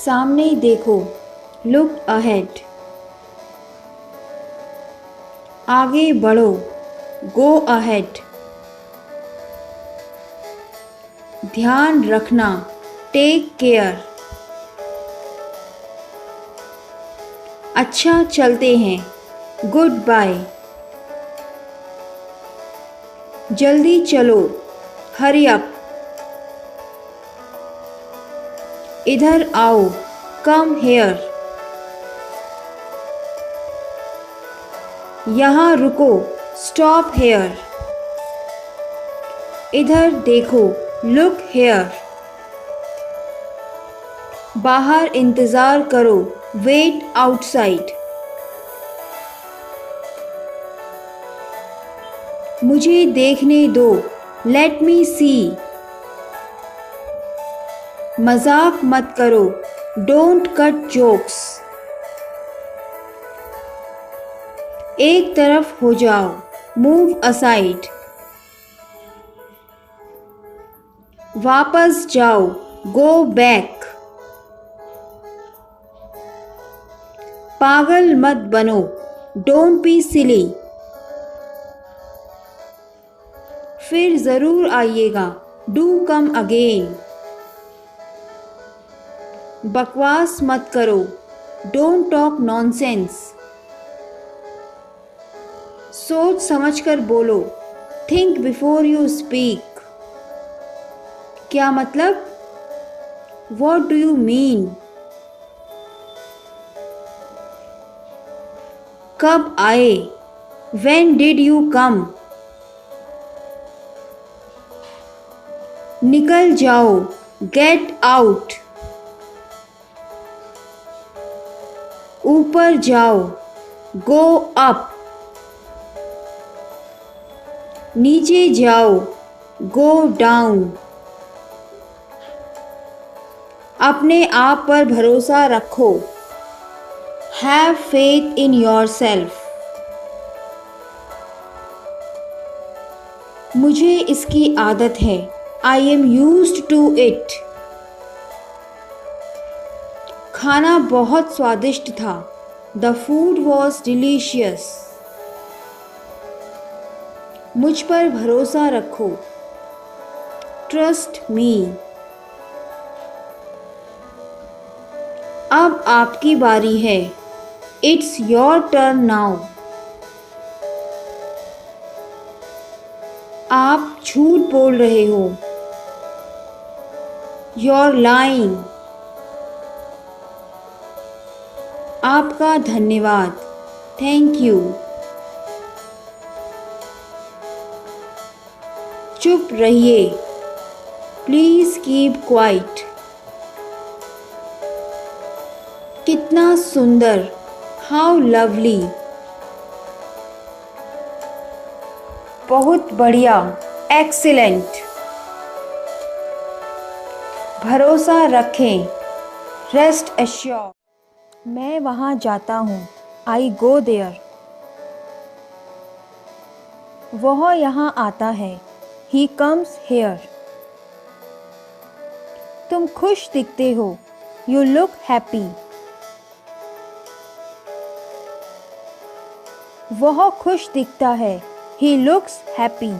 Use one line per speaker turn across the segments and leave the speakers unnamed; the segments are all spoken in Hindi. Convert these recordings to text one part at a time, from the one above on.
सामने देखो, लुक अहेड। आगे बढ़ो, गो अहेड। ध्यान रखना, टेक केयर। अच्छा चलते हैं, गुड बाय। जल्दी चलो, हरी अप। इधर आओ, कम हेयर। यहाँ रुको, स्टॉप हेयर। इधर देखो, लुक हेयर। बाहर इंतज़ार करो, वेट आउटसाइड। मुझे देखने दो, लेट मी सी। मजाक मत करो, डोंट कट जोक्स। एक तरफ हो जाओ, मूव असाइड। वापस जाओ, गो बैक। पागल मत बनो, डोंट बी सिली। फिर ज़रूर आइएगा, डू कम अगेन। बकवास मत करो, डोंट टॉक नॉनसेंस। सोच समझकर बोलो, थिंक बिफोर यू स्पीक। क्या मतलब? What do you mean? कब आए? When did you come? निकल जाओ, गेट आउट। ऊपर जाओ, गो अप। नीचे जाओ, गो डाउन। अपने आप पर भरोसा रखो, हैव फेथ इन योरसेल्फ। मुझे इसकी आदत है, I am used to it. खाना बहुत स्वादिष्ट था, द फूड वॉज डिलीशियस। मुझ पर भरोसा रखो, ट्रस्ट मी। अब आपकी बारी है, इट्स योर टर्न नाउ। आप झूठ बोल रहे हो, योर लाइंग। आपका धन्यवाद, थैंक यू। चुप रहिए, प्लीज कीप क्वाइट। कितना सुंदर, हाउ लवली। बहुत बढ़िया, एक्सीलेंट। भरोसा रखें, रेस्ट एश्योर। मैं वहाँ जाता हूँ, आई गो देयर। वह यहाँ आता है, ही कम्स हेयर। तुम खुश दिखते हो, यू लुक हैप्पी। वह खुश दिखता है, ही लुक्स हैप्पी।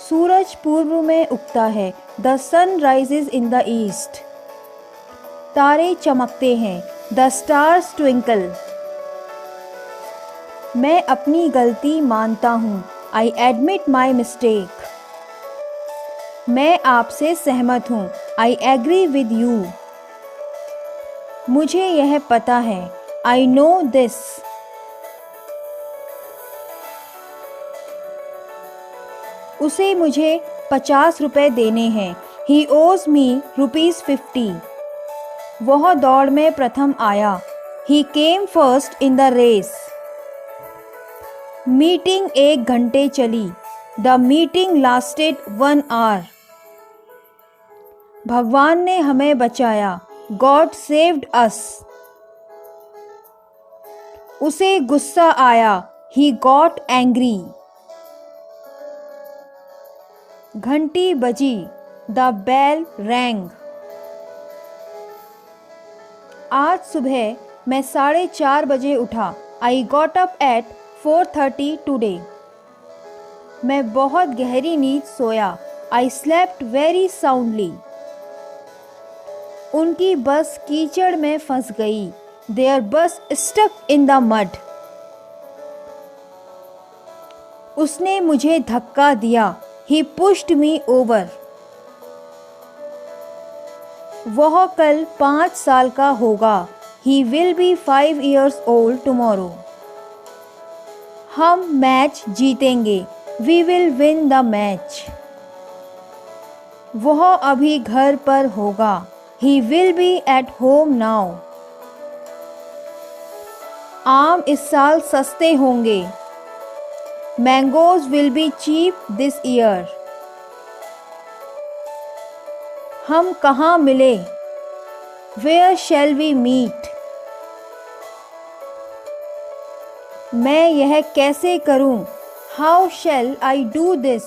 सूरज पूर्व में उगता है, the sun rises in the east. तारे चमकते हैं, द स्टार्स ट्विंकल। मैं अपनी गलती मानता हूँ, आई एडमिट माई मिस्टेक। मैं आपसे सहमत हूँ, आई एग्री विद यू। मुझे यह पता है, आई नो दिस। उसे मुझे 50 रुपए देने हैं, ही ओज मी ₹50। वह दौड़ में प्रथम आया, he came first in the race. Meeting 1 घंटे चली, द मीटिंग लास्टेड 1 आवर। भगवान ने हमें बचाया, गॉड सेव्ड अस। उसे गुस्सा आया, ही गॉट एंग्री। घंटी बजी, द बेल रैंग। आज सुबह मैं 4:30 बजे उठा। I got up at 4:30 today. मैं बहुत गहरी नींद सोया। I slept very soundly. उनकी बस कीचड़ में फंस गई। देयर बस स्टक इन द मड। उसने मुझे धक्का दिया। He pushed me over. वह कल 5 साल का होगा। He will be 5 years old tomorrow। हम मैच जीतेंगे। We will win the match. वह अभी घर पर होगा। He will be at home now. आम इस साल सस्ते होंगे। Mangoes will be cheap this year. हम कहाँ मिले? Where shall we meet? मैं यह कैसे करूं? How shall I do this?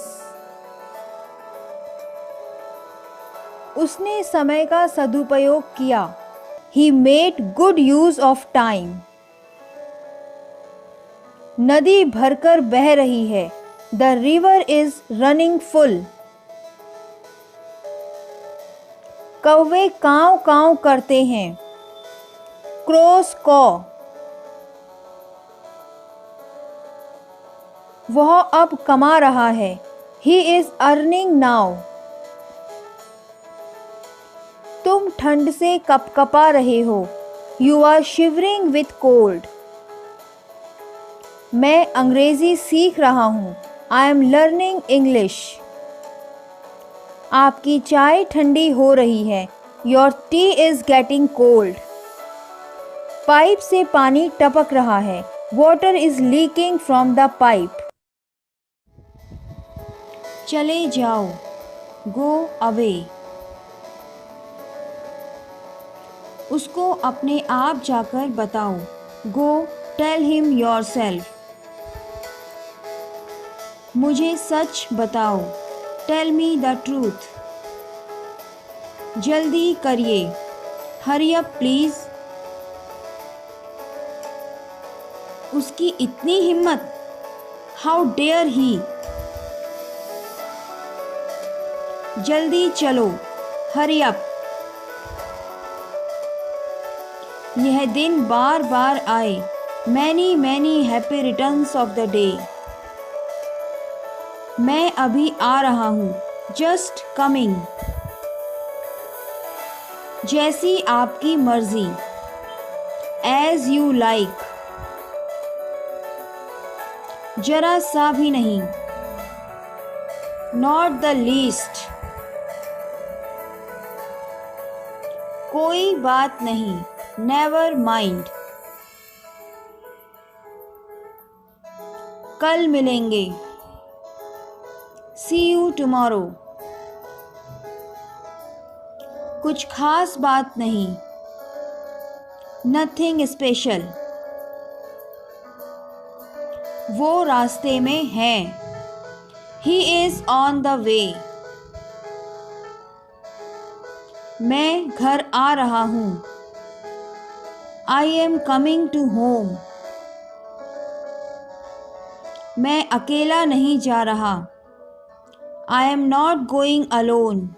उसने समय का सदुपयोग किया। He made good use of time. नदी भरकर बह रही है। The river is running full. कौवे कांव कांव करते हैं। क्रोस कॉ। वह अब कमा रहा है। He is earning now. तुम ठंड से कपकपा रहे हो। You are shivering with cold. मैं अंग्रेजी सीख रहा हूँ। I am learning English. आपकी चाय ठंडी हो रही है। Your tea is getting cold. Pipe से पानी टपक रहा है। Water is leaking from the pipe. चले जाओ। Go away. उसको अपने आप जाकर बताओ। Go tell him yourself. मुझे सच बताओ। Tell me the truth. जल्दी करिए। Hurry up please. उसकी इतनी हिम्मत। How dare he. जल्दी चलो। Hurry up. यह दिन बार बार आए। Many many happy returns of the day. मैं अभी आ रहा हूँ। Just coming. जैसी आपकी मर्जी। As you like. जरा सा भी नहीं। Not the least. कोई बात नहीं। Never mind. कल मिलेंगे। See you tomorrow. कुछ खास बात नहीं। Nothing special. वो रास्ते में है। He is on the way. मैं घर आ रहा हूँ। I am coming to home. मैं अकेला नहीं जा रहा। I am not going alone.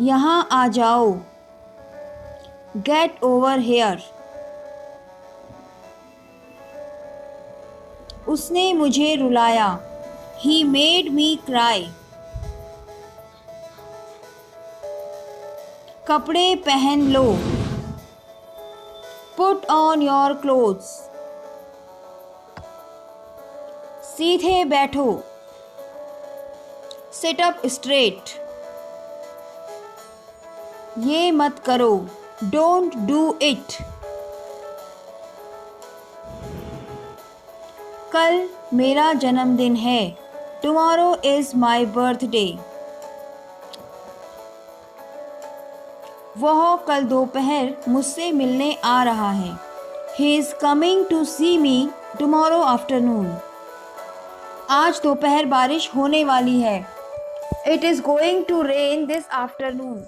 यहाँ आ जाओ। Get over here. उसने मुझे रुलाया। He made me cry. कपड़े पहन लो। Put on your clothes. सीधे बैठो। Sit up straight. ये मत करो। Don't do it. कल मेरा जन्मदिन है। Tomorrow is my birthday. वह कल दोपहर मुझसे मिलने आ रहा है। He is coming to see me tomorrow afternoon. आज दोपहर बारिश होने वाली है। It is going to rain this afternoon.